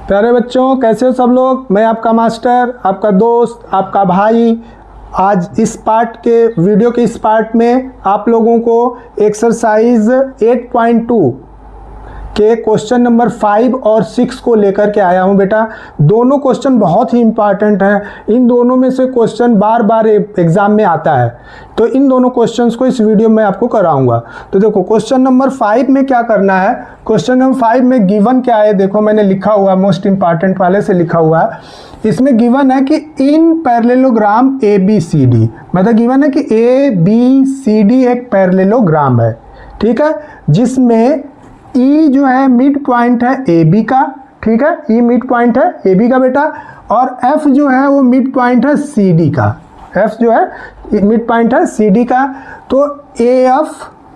प्यारे बच्चों, कैसे हो सब लोग। मैं आपका मास्टर, आपका दोस्त, आपका भाई। आज इस पार्ट के वीडियो के इस पार्ट में आप लोगों को एक्सरसाइज 8.2 के क्वेश्चन नंबर 5 और 6 को लेकर के आया हूं बेटा। दोनों क्वेश्चन बहुत ही इंपॉर्टेंट हैं। इन दोनों में से क्वेश्चन बार बार एग्जाम में आता है, तो इन दोनों क्वेश्चंस को इस वीडियो में आपको कराऊंगा। तो देखो क्वेश्चन नंबर 5 में क्या करना है। क्वेश्चन नंबर 5 में गिवन क्या है, देखो मैंने लिखा हुआ, मोस्ट इंपॉर्टेंट वाले से लिखा हुआ है। इसमें गिवन है कि इन पैरेललोग्राम ABCD, मतलब गिवन है कि ABCD एक पैरेललोग्राम है, ठीक है, जिसमें E जो है मिड पॉइंट है AB का, ठीक है, E मिड पॉइंट है AB का बेटा, और F जो है वो मिड पॉइंट है CD का। F जो है मिड पॉइंट है CD का। तो AF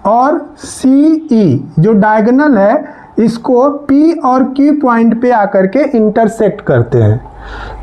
और CE जो डायगोनल है, इसको P और Q पॉइंट पे आकर के इंटरसेक्ट करते हैं।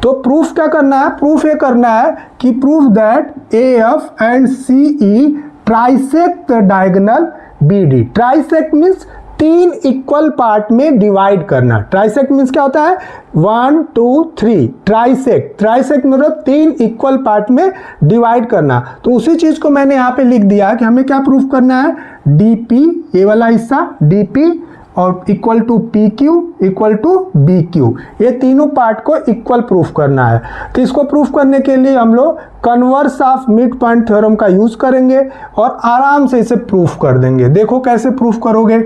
तो प्रूफ क्या करना है, प्रूफ ये करना है कि proof that AF and CE trisect the diagonal BD। Trisect means 3 equal part में डिवाइड करना। ट्राइसेक्ट मीन्स क्या होता है, 1 2 3 ट्राइसेक्ट। ट्राइसेक्ट मतलब 3 इक्वल पार्ट में डिवाइड करना। तो उसी चीज को मैंने यहाँ पे लिख दिया कि हमें क्या प्रूफ करना है, DP ये वाला हिस्सा DP और equal to PQ equal to BQ, ये तीनों पार्ट को इक्वल प्रूफ करना है। तो इसको प्रूफ करने के लिए हम लोग converse of mid point theorem का यूज करेंगे और आराम से इसे प्रूफ कर देंगे। देखो कैसे प्रूफ करोगे।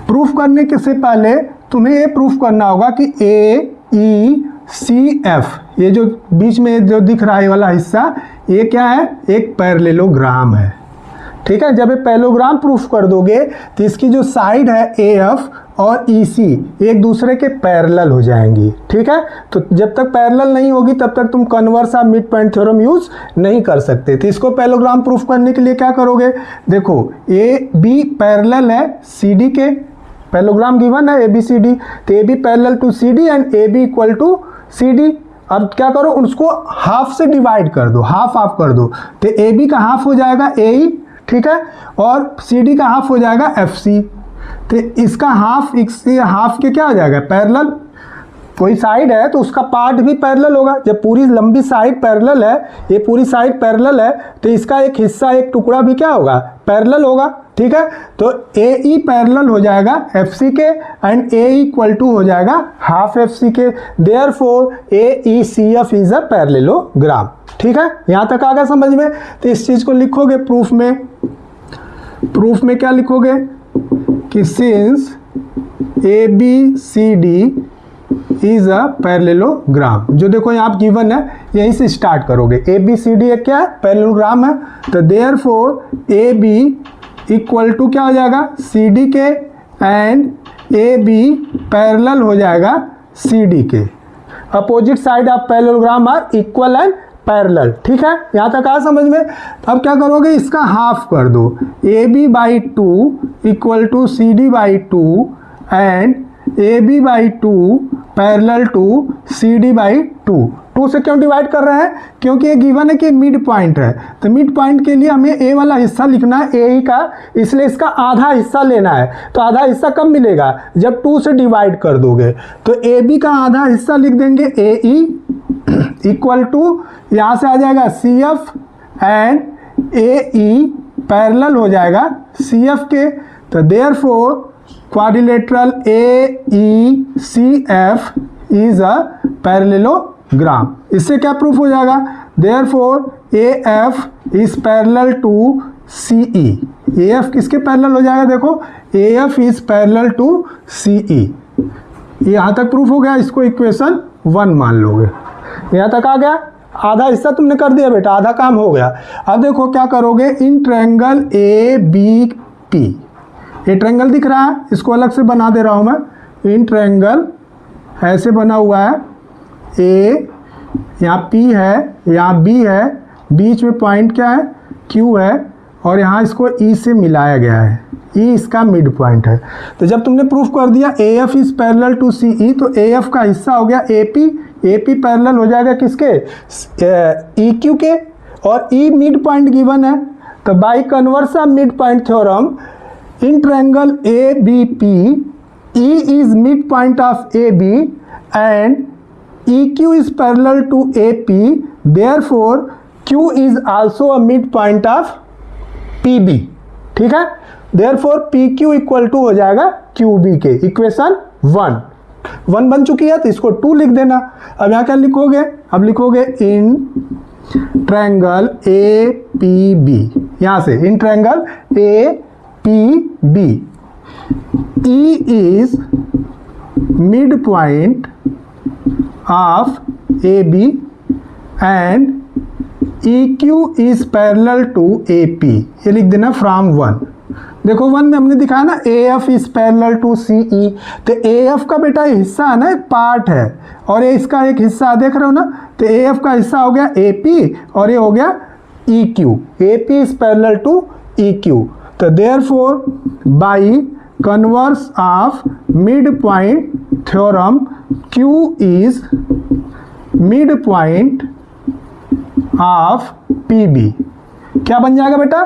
प्रूफ करने के से पहले तुम्हें ये प्रूफ करना होगा कि AECF, ये जो बीच में जो दिख रहा है वाला हिस्सा, ये क्या है, एक पैरेललोग्राम है, ठीक है। जब ये पैरेललोग्राम प्रूफ कर दोगे तो इसकी जो साइड है AF और EC एक दूसरे के पैरेलल हो जाएंगी, ठीक है। तो जब तक पैरेलल नहीं होगी तब तक तुम converse of mid point theorem use नहीं कर सकते। तो इसको पैरेललोग्राम प्रूफ करने के लिए क्या करोगे, देखो AB पैरेलल है CD के, पैरेललोग्राम गिवन है ABCD, तो AB parallel to CD and AB equal to CD। अब क्या करो, उसको हाफ से डिवाइड कर दो, हाफ हाफ कर दो। तो AB का हाफ हो जाएगा AE, ठीक है, और CD का हाफ हो जाएगा FC। तो इसका हाफ, इसके हाफ के क्या हो जाएगा, पैरेलल। कोई साइड है तो उसका पार्ट भी पैरेलल होगा। जब पूरी लंबी साइड पैरेलल है, ये पूरी साइड पैरेलल है, तो इसका एक हिस्सा, एक टुकड़ा भी क्या होगा, पैरेलल होगा, ठीक है। तो AE पैरेलल हो जाएगा FC के एंड AE इक्वल टू हो जाएगा हाफ FC के। Therefore AECF is a parallelogram, ठीक है। यहां तक आ गया समझ में। तो इस चीज को लिखोगे प्रूफ में। प्रूफ में क्या लिखोगे कि since ABCD is a parallelogram. जो देखो यहाँ गिवन है, यहीं से स्टार्ट करोगे। ABCD एक क्या है, पैरेललोग्राम है। तो देयरफॉर AB इक्वल टू क्या हो जाएगा, CD के एंड AB पैरेलल हो जाएगा CD के। Opposite side of parallelogram are equal and parallel, ठीक है। यहाँ तक आ समझ में। अब क्या करोगे, इसका हाफ कर दो, AB/2 equal to CD/2 and AB/2 parallel to CD/2। 2 से क्यों डिवाइड कर रहे हैं, क्योंकि ये गिवन है कि मिड पॉइंट है। तो मिड पॉइंट के लिए हमें A वाला हिस्सा लिखना है AE का, इसलिए इसका आधा हिस्सा लेना है। तो आधा हिस्सा कब मिलेगा, जब 2 से डिवाइड कर दोगे। तो AB का आधा हिस्सा लिख देंगे AE इक्वल टू, यहाँ से आ जाएगा CF एंड AE पैरेलल हो जाएगा CF के। तो therefore quadrilateral AECF is a parallelogram. इससे क्या प्रूफ हो जाएगा, therefore AF is parallel to CE। AF किसके पैरेलल हो जाएगा, देखो AF is parallel to CE। यहाँ तक प्रूफ हो गया। इसको इक्वेशन 1 मान लोगे। यहाँ तक आ गया, आधा हिस्सा तुमने कर दिया बेटा, आधा काम हो गया। अब देखो क्या करोगे, इन ट्रायंगल ABP, ये ट्रायंगल दिख रहा है, इसको अलग से बना दे रहा हूं मैं। इन ट्रायंगल ऐसे बना हुआ है, A यहाँ P है, यहाँ B है, बीच में पॉइंट क्या है, Q है, और यहाँ इसको E से मिलाया गया है। E इसका मिड पॉइंट है। तो जब तुमने प्रूफ कर दिया AF is parallel to CE, तो AF का हिस्सा हो गया AP पैरेलल हो जाएगा किसके, EQ के, और E मिड पॉइंट गिवन है। तो bye converse of mid point theorem in triangle ABP E is midpoint of AB and EQ is parallel to AP, therefore Q is also a midpoint of PB, ठीक है। therefore PQ equal to हो जाएगा QB के, equation 1 बन चुकी है, तो इसको 2 लिख देना। अब यहाँ क्या लिखोगे, अब लिखोगे इन ट्रायंगल APB, यहाँ से in triangle APB E is midpoint of AB and EQ is parallel to AP, ये लिख देना फ्रॉम 1। देखो 1 में हमने दिखाया ना AF is parallel to CE, तो AF का बेटा हिस्सा है ना, एक पार्ट है, और ये इसका एक हिस्सा देख रहे हो ना, तो AF का हिस्सा हो गया AP और ये हो गया EQ, AP is parallel to EQ। तो therefore by converse of mid point theorem Q is mid point of PB। क्या बन जाएगा बेटा,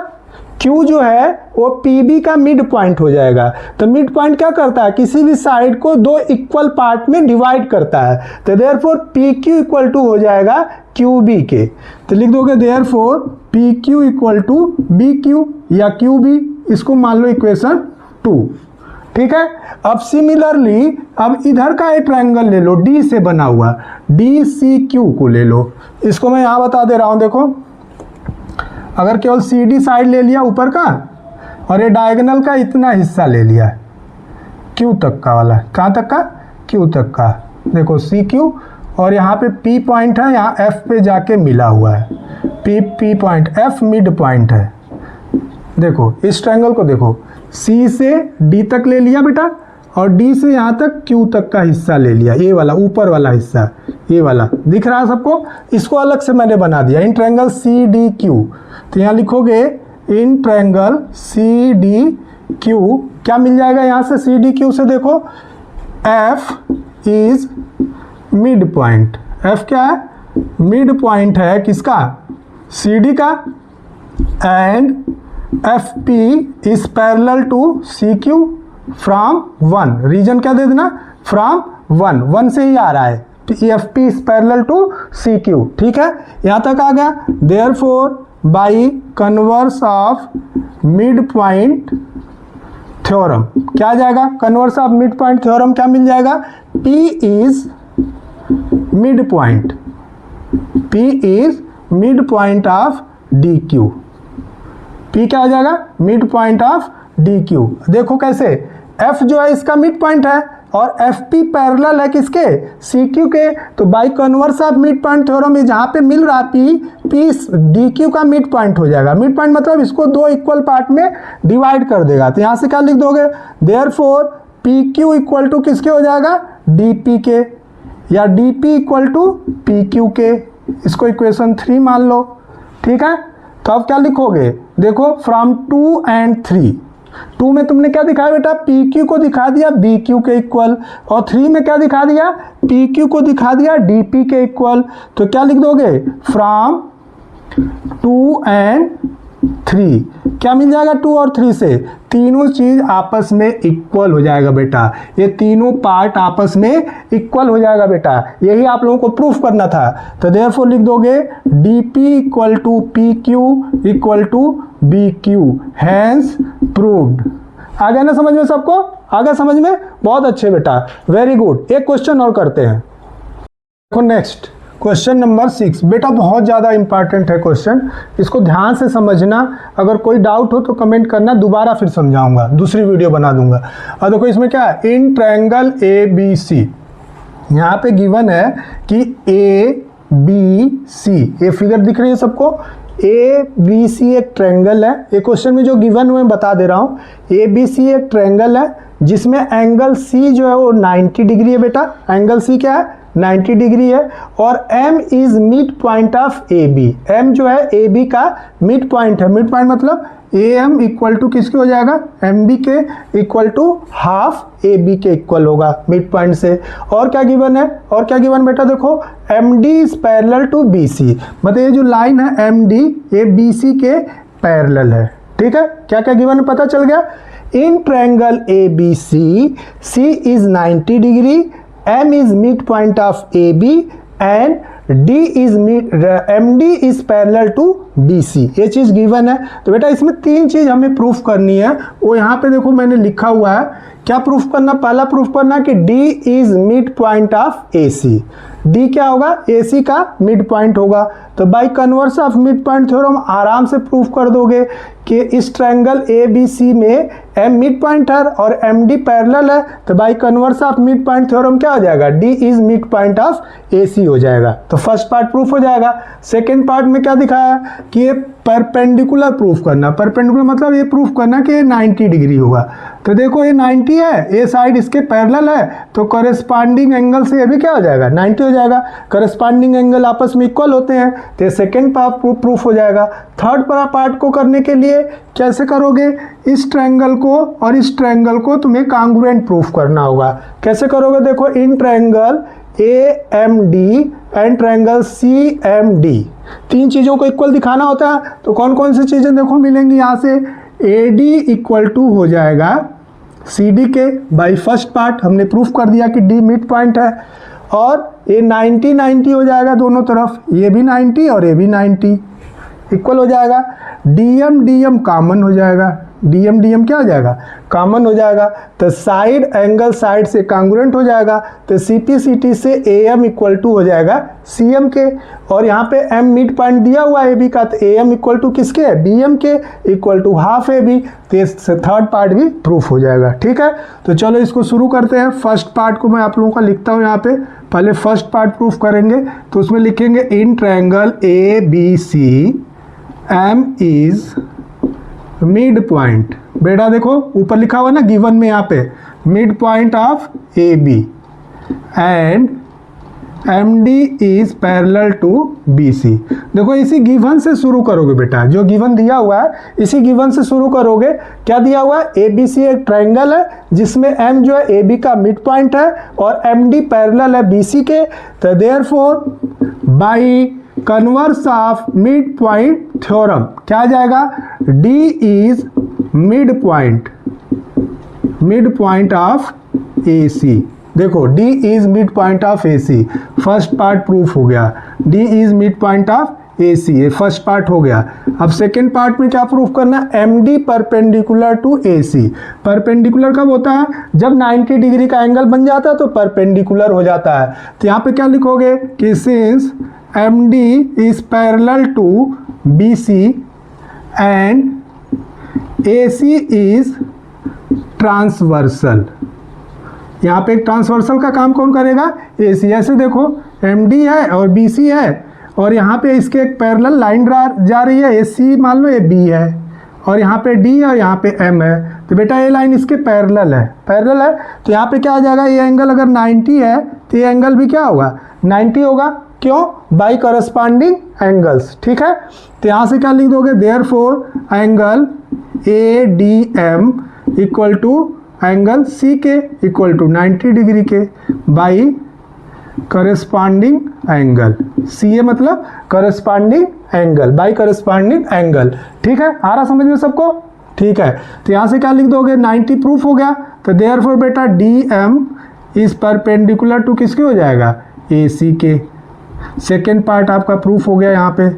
Q जो है वो PB का मिड पॉइंट हो जाएगा। तो मिड पॉइंट क्या करता है, किसी भी साइड को 2 इक्वल पार्ट में डिवाइड करता है, तो देयरफॉर PQ इक्वल टू हो जाएगा QB के। तो लिख दोगे therefore PQ equal to BQ या QB, इसको मान लो इक्वेशन 2, ठीक है। अब सिमिलरली अब इधर का एक ट्रायंगल ले लो, D से बना हुआ, DCQ को ले लो, इसको मैं यहाँ बता दे रहा हूँ। देखो अगर केवल CD साइड ले लिया ऊपर का और ये डायगोनल का इतना हिस्सा ले लिया Q तक का वाला, कहाँ तक का, Q तक का, देखो CQ, और यहाँ पे P पॉइंट है, यहाँ F पे जाके मिला हुआ है, P point, F mid point है। देखो इस ट्रायंगल को देखो, C से D तक ले लिया बेटा, और D से यहाँ तक Q तक का हिस्सा ले लिया, ये वाला ऊपर वाला हिस्सा, ये वाला दिख रहा है सबको, इसको अलग से मैंने बना दिया इन ट्रायंगल CDQ। तो यहाँ लिखोगे इन ट्रायंगल CDQ, क्या मिल जाएगा यहाँ से CDQ से, देखो F is mid point, F क्या है, मिड पॉइंट है किसका, CD का, and FP is parallel to CQ from 1, reason क्या दे देना, फ्रॉम 1 से ही आ रहा है, तो FP is parallel to CQ, ठीक है, यहाँ तक आ गया। Therefore by converse of mid point theorem क्या आ जाएगा, converse of mid point theorem क्या मिल जाएगा, P is mid point, P is mid point of DQ, P क्या हो जाएगा, मिड पॉइंट ऑफ DQ। देखो कैसे, F जो है इसका मिड पॉइंट है और FP पैरेलल है किसके, CQ के, तो bye converse of mid point theorem में जहाँ पे मिल रहा P DQ का मिड पॉइंट हो जाएगा। मिड पॉइंट मतलब इसको 2 इक्वल पार्ट में डिवाइड कर देगा, तो यहाँ से क्या लिख दोगे, देयरफॉर PQ इक्वल टू किसके हो जाएगा, DP के, या DP इक्वल टू PQ के, इसको इक्वेशन 3 मान लो, ठीक है। तो अब क्या लिखोगे, देखो फ्रॉम 2 and 3, 2 में तुमने क्या दिखाया बेटा, PQ को दिखा दिया BQ के इक्वल, और 3 में क्या दिखा दिया, PQ को दिखा दिया DP के इक्वल। तो क्या लिख दोगे, फ्रॉम 2 and 3, क्या मिल जाएगा 2 और 3 से, तीनों चीज आपस में इक्वल हो जाएगा बेटा, ये तीनों पार्ट आपस में इक्वल हो जाएगा बेटा, यही आप लोगों को प्रूफ करना था। तो देयरफॉर लिख दोगे DP equal to PQ equal to BQ, hence proved. आ गया ना समझ में सबको, आ गया समझ में, बहुत अच्छे बेटा, वेरी गुड। एक क्वेश्चन और करते हैं, देखो नेक्स्ट क्वेश्चन नंबर 6, बेटा बहुत ज़्यादा इंपॉर्टेंट है क्वेश्चन, इसको ध्यान से समझना, अगर कोई डाउट हो तो कमेंट करना, दोबारा फिर समझाऊंगा, दूसरी वीडियो बना दूंगा। और देखो इसमें क्या है, इन ट्रायंगल ABC, यहाँ पे गिवन है कि ABC, ये फिगर दिख रही है सबको, ABC एक ट्रायंगल है, ये क्वेश्चन में जो गिवन हुए बता दे रहा हूँ, ABC एक ट्रायंगल है जिसमें एंगल C जो है वो 90 डिग्री है बेटा, एंगल C क्या है, 90 डिग्री है, और M is mid point of AB, M जो है AB का मिड पॉइंट है, मिड पॉइंट मतलब AM इक्वल टू किसके हो जाएगा, MB के इक्वल टू हाफ AB के इक्वल होगा मिड पॉइंट से। और क्या गिवन है, और क्या गिवन बेटा, देखो MD is parallel to BC, मतलब ये जो लाइन है MD ये BC के पैरेलल है, ठीक है। क्या क्या गिवन पता चल गया, in triangle ABC C is 90 degree, M is midpoint of AB and D is MD is parallel to BC। ये चीज़ गिवन है। तो बेटा इसमें तीन चीज़ हमें प्रूफ करनी है। वो यहाँ पे देखो मैंने लिखा हुआ है, क्या प्रूफ करना, पहला प्रूफ करना कि D is mid point of AC। D क्या होगा, AC का मिड पॉइंट होगा। तो by converse of mid point theorem आराम से प्रूफ कर दोगे कि इस ट्रायंगल ABC में M मिड पॉइंट है और MD पैरेलल है। तो by converse of mid point theorem क्या हो जाएगा, D is mid point of AC हो जाएगा। तो फर्स्ट पार्ट प्रूफ हो जाएगा। सेकेंड पार्ट में क्या दिखाया कि ये परपेंडिकुलर प्रूफ करना। परपेंडिकुलर मतलब ये प्रूफ करना कि ये 90 डिग्री होगा। तो देखो ये 90 है, ये साइड इसके पैरेलल है, तो कॉरेस्पॉन्डिंग एंगल से ये भी क्या हो जाएगा, 90 हो जाएगा। कॉरेस्पॉन्डिंग एंगल आपस में इक्वल होते हैं, तो सेकेंड पार्ट प्रूफ हो जाएगा। थर्ड पार्ट को करने के लिए कैसे करोगे, इस ट्रायंगल को और इस ट्रायंगल को तुम्हें कांग्रुएंट प्रूफ करना होगा। कैसे करोगे, देखो in triangle AMD and triangle CMD, तीन चीज़ों को इक्वल दिखाना होता है। तो कौन कौन सी चीज़ें देखो मिलेंगी यहाँ से, AD इक्वल टू हो जाएगा CD के। बाई फर्स्ट पार्ट हमने प्रूफ कर दिया कि D मिड पॉइंट है, और ये 90 हो जाएगा दोनों तरफ, ये भी 90 और ये भी 90 इक्वल हो जाएगा। DM कॉमन हो जाएगा, DM क्या हो जाएगा, कॉमन हो जाएगा। तो साइड एंगल साइड से कांग्रुएंट हो जाएगा। तो CPCT से AM इक्वल टू हो जाएगा CM के, और यहाँ पे M मिड पॉइंट दिया हुआ है AB का, तो AM इक्वल टू किसके, BM के इक्वल टू हाफ AB। तो थर्ड पार्ट भी प्रूफ हो जाएगा। ठीक है, तो चलो इसको शुरू करते हैं। फर्स्ट पार्ट को मैं आप लोगों का लिखता हूँ यहाँ पे। पहले फर्स्ट पार्ट प्रूफ करेंगे, तो उसमें लिखेंगे in triangle ABC M is mid point. बेटा देखो ऊपर लिखा हुआ ना गिवन में, यहाँ पे mid point of AB and MD is parallel to BC। देखो इसी गिवन से शुरू करोगे बेटा, जो गिवन दिया हुआ है इसी गिवन से शुरू करोगे। क्या दिया हुआ है, ABC एक ट्रायंगल है जिसमें M जो है AB का मिड पॉइंट है और MD पैरेलल है BC के। तो therefore by converse of mid point theorem क्या आ जाएगा, D is mid point of AC। देखो D is mid point of AC, first part proof हो गया। D is mid point of AC, ये फर्स्ट पार्ट हो गया। अब सेकेंड पार्ट में क्या प्रूफ करना, MD perpendicular to AC। Perpendicular कब होता है, जब 90 डिग्री का एंगल बन जाता है तो परपेंडिकुलर हो जाता है। तो यहाँ पे क्या लिखोगे कि since MD is parallel to BC and AC is transversal। यहाँ पे ट्रांसवर्सल का काम कौन करेगा, AC। ऐसे देखो MD है और BC है, और यहाँ पे इसके एक पैरेलल लाइन जा रही है, AC मान लो ये B है, और यहाँ पे D है और यहाँ पे M है। तो बेटा ये लाइन इसके पैरेलल है, तो यहाँ पे क्या आ जाएगा, ये एंगल अगर 90 है तो ये एंगल भी क्या होगा, 90 होगा। क्यों, बाई करस्पॉन्डिंग एंगल्स। ठीक है, तो यहाँ से क्या लिख दोगे, therefore angle ADM equal to angle C के इक्वल टू 90 डिग्री के बाई करस्पॉन्डिंग एंगल। CA मतलब corresponding angle, by corresponding angle. ठीक है, आ रहा समझ में सबको। ठीक है, तो यहाँ से क्या लिख दोगे, 90 प्रूफ हो गया। तो देयरफॉर बेटा DM इज परपेंडिकुलर टू किसके हो जाएगा, AC के। सेकेंड पार्ट आपका प्रूफ हो गया, यहाँ पे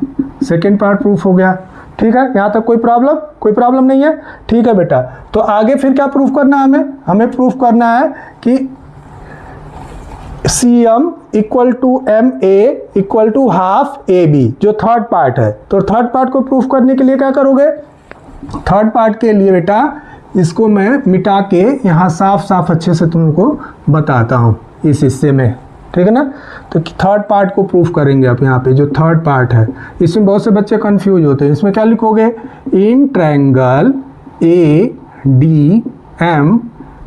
सेकेंड पार्ट प्रूफ हो गया। ठीक है, यहाँ तक कोई प्रॉब्लम नहीं है। ठीक है बेटा, तो आगे फिर क्या प्रूफ करना है हमें प्रूफ करना है कि CM equal to MA equal to half AB, जो थर्ड पार्ट है। तो थर्ड पार्ट को प्रूफ करने के लिए क्या करोगे, थर्ड पार्ट के लिए बेटा इसको मैं मिटा के यहाँ साफ अच्छे से तुमको बताता हूँ इस हिस्से में। ठीक है ना, तो थर्ड पार्ट को प्रूफ करेंगे आप। यहाँ पे जो थर्ड पार्ट है इसमें बहुत से बच्चे कंफ्यूज होते हैं। इसमें क्या लिखोगे, in triangle ADM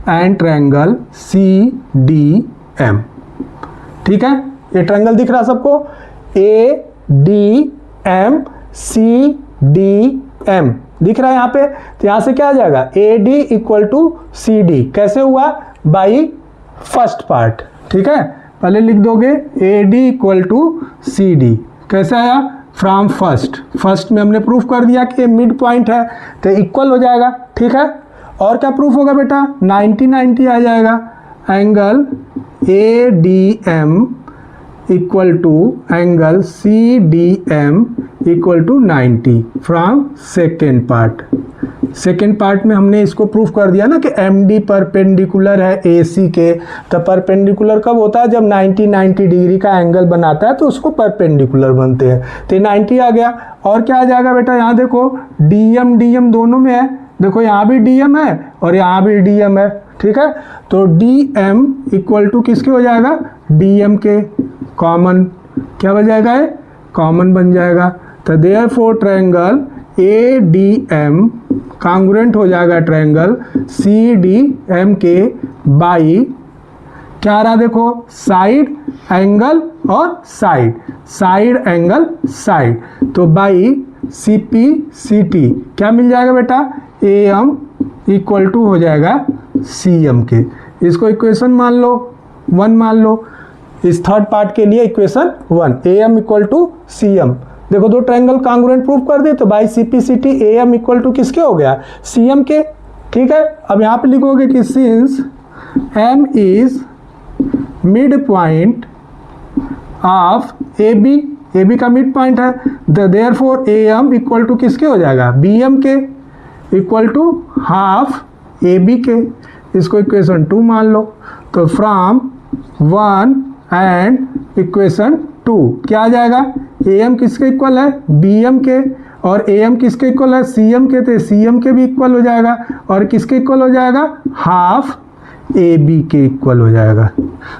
and triangle CDM। ठीक है, ये ट्रायंगल दिख रहा सबको, ADM CDM दिख रहा है यहाँ पे। तो यहाँ से क्या आ जाएगा, AD इक्वल टू CD। कैसे हुआ, बाई फर्स्ट पार्ट। ठीक है, पहले लिख दोगे AD इक्वल टू CD। कैसे आया, फ्रॉम फर्स्ट में हमने प्रूफ कर दिया कि मिड पॉइंट है तो इक्वल हो जाएगा। ठीक है, और क्या प्रूफ होगा बेटा, 90-90 आ जाएगा। Angle ADM equal to angle CDM equal to 90 from second part. Second part में हमने इसको प्रूफ कर दिया ना कि MD परपेंडिकुलर है AC के। तो परपेंडिकुलर कब होता है, जब 90-90 डिग्री का एंगल बनाता है तो उसको परपेंडिकुलर बनते हैं। तो 90 आ गया। और क्या आ जाएगा बेटा, यहाँ देखो DM दोनों में है, देखो यहाँ भी DM है और यहाँ भी DM है, ठीक है। तो DM इक्वल टू किसके हो जाएगा, DM के, कॉमन क्या बन जाएगा, है कॉमन बन जाएगा। तो देयरफॉर ट्रायंगल ADM कांग्रुएंट हो जाएगा ट्रायंगल CDM के बाई क्या आ रहा, देखो साइड एंगल और साइड एंगल साइड, तो बाई CPCT क्या मिल जाएगा बेटा, AM इक्वल टू हो जाएगा CM के। इसको इक्वेशन मान लो 1 मान लो, इस थर्ड पार्ट के लिए equation 1, AM equal to CM। देखो दो ट्रायंगल कांग्रुएंट प्रूफ कर दे तो by CPCT AM equal to किसके हो गया, CM के, ठीक है। अब यहाँ पे लिखोगे कि since M is mid point of AB का मिड पॉइंट है, देयरफॉर AM इक्वल टू किसके हो जाएगा, BM के इक्वल टू हाफ AB के। इसको इक्वेशन 2 मान लो। तो फ्रॉम 1 एंड इक्वेशन 2 क्या आ जाएगा, AM किसके इक्वल है, BM के, और AM किसके इक्वल है, CM के, तो CM के भी इक्वल हो जाएगा, और किसके इक्वल हो जाएगा, हाफ AB के इक्वल हो जाएगा।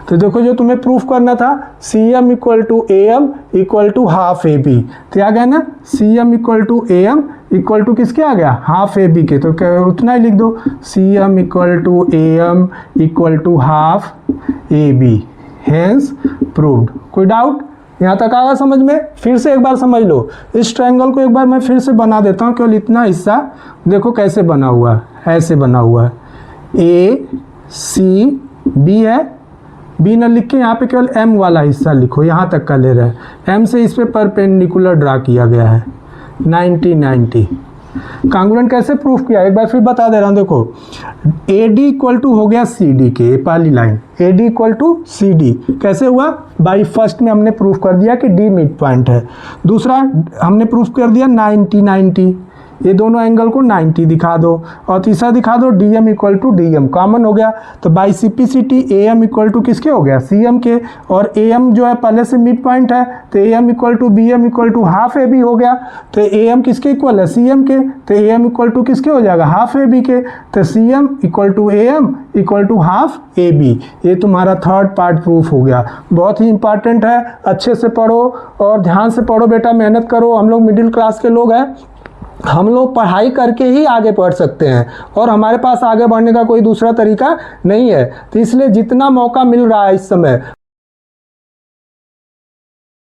तो देखो जो तुम्हें प्रूफ करना था CM equal to AM equal to half AB, तो आ गया ना, CM equal to AM equal to किसके आ गया, हाफ AB के। तो क्या उतना ही लिख दो, CM equal to AM equal to half AB, hence proved. कोई डाउट यहाँ तक आगा समझ में? फिर से एक बार समझ लो, इस ट्रायंगल को एक बार मैं फिर से बना देता हूँ, केवल इतना हिस्सा देखो कैसे बना हुआ है, ऐसे बना हुआ है, ACB है, B न लिख के यहाँ पे केवल M वाला हिस्सा लिखो, यहाँ तक का ले रहे हैं, M से इस पे परपेंडिकुलर ड्रा किया गया है 90-90। कांग्रुएंट कैसे प्रूफ किया एक बार फिर बता दे रहा हूँ। देखो AD इक्वल टू हो गया CD के, पहली line AD equal to CD कैसे हुआ, बाई फर्स्ट में हमने प्रूफ कर दिया कि D मिड पॉइंट है। दूसरा हमने प्रूफ कर दिया 90-90, ये दोनों एंगल को 90 दिखा दो, और तीसरा दिखा दो DM equal to DM, common हो गया। तो by CPCT AM equal to किसके हो गया, CM के, और AM जो है पहले से मिड पॉइंट है, तो AM equal to BM equal to half AB हो गया। तो AM किसके इक्वल है, CM के, तो AM इक्वल टू किसके हो जाएगा, हाफ AB के, तो CM equal to AM equal to half AB। ये तुम्हारा थर्ड पार्ट प्रूफ हो गया। बहुत ही इंपॉर्टेंट है, अच्छे से पढ़ो और ध्यान से पढ़ो बेटा, मेहनत करो। हम लोग मिडिल क्लास के लोग हैं, हम लोग पढ़ाई करके ही आगे बढ़ सकते हैं, और हमारे पास आगे बढ़ने का कोई दूसरा तरीका नहीं है। तो इसलिए जितना मौका मिल रहा है इस समय